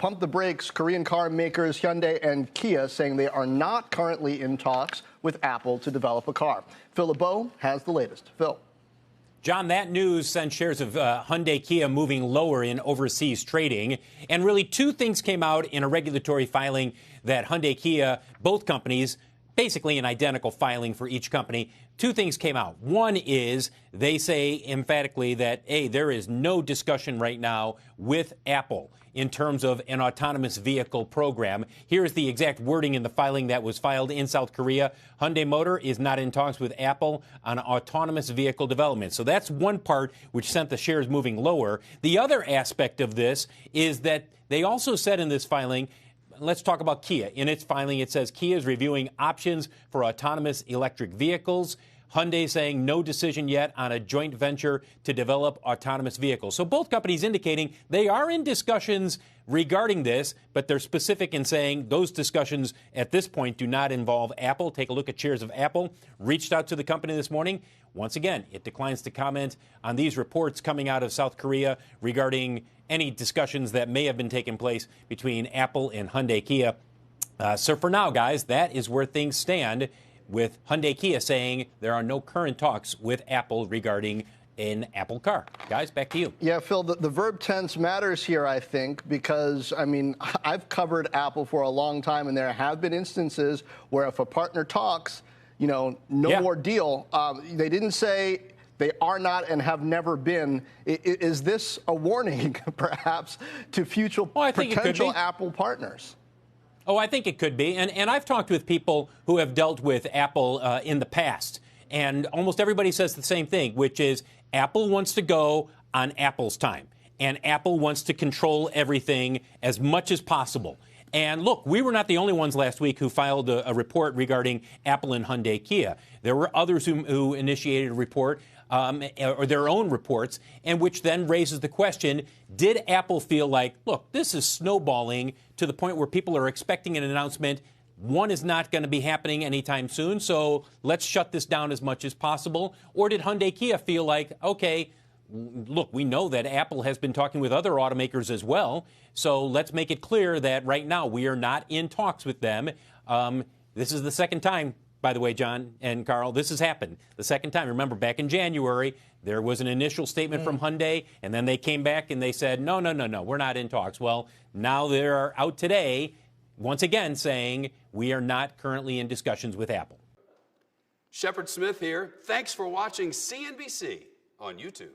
pumped the brakes. Korean car makers Hyundai and Kia saying they are not currently in talks with Apple to develop a car. Phil LeBeau has the latest. Phil. John, that news sent shares of Hyundai-Kia moving lower in overseas trading. And really, two things came out in a regulatory filing that Hyundai-Kia, both companies, basically an identical filing for each company. Two things came out. One is they say emphatically that, hey, there is no discussion right now with Apple in terms of an autonomous vehicle program. Here's the exact wording in the filing that was filed in South Korea. Hyundai Motor is not in talks with Apple on autonomous vehicle development. So that's one part which sent the shares moving lower. The other aspect of this is that they also said in this filing, let's talk about Kia. In its filing, it says Kia is reviewing options for autonomous electric vehicles. Hyundai saying no decision yet on a joint venture to develop autonomous vehicles. So both companies indicating they are in discussions regarding this, but they're specific in saying those discussions at this point do not involve Apple. Take a look at shares of Apple. Reached out to the company this morning. Once again, it declines to comment on these reports coming out of South Korea regarding any discussions that may have been taking place between Apple and Hyundai-Kia. So for now, guys, that is where things stand, with Hyundai-Kia saying there are no current talks with Apple regarding an Apple car. Guys, back to you. Yeah, Phil, the verb tense matters here, I think, because, I mean, I've covered Apple for a long time, and there have been instances where if a partner talks, you know, no more deal. They didn't say they are not and have never been. Is this a warning, perhaps, to future potential Apple partners? Oh, I think it could be. And I've talked with people who have dealt with Apple in the past, and almost everybody says the same thing, which is Apple wants to go on Apple's time, and Apple wants to control everything as much as possible. And look, we were not the only ones last week who filed a report regarding Apple and Hyundai-Kia. There were others who initiated a report, or their own reports, and which then raises the question, did Apple feel like, look, this is snowballing to the point where people are expecting an announcement, one is not going to be happening anytime soon, so let's shut this down as much as possible? Or did Hyundai-Kia feel like, okay, look, we know that Apple has been talking with other automakers as well, so let's make it clear that right now we are not in talks with them. This is the second time, by the way, John and Carl, this has happened. The second time. Remember, back in January, there was an initial statement from Hyundai, and then they came back and they said, no, we're not in talks. Well, now they're out today, once again, saying we are not currently in discussions with Apple. Shepard Smith here. Thanks for watching CNBC on YouTube.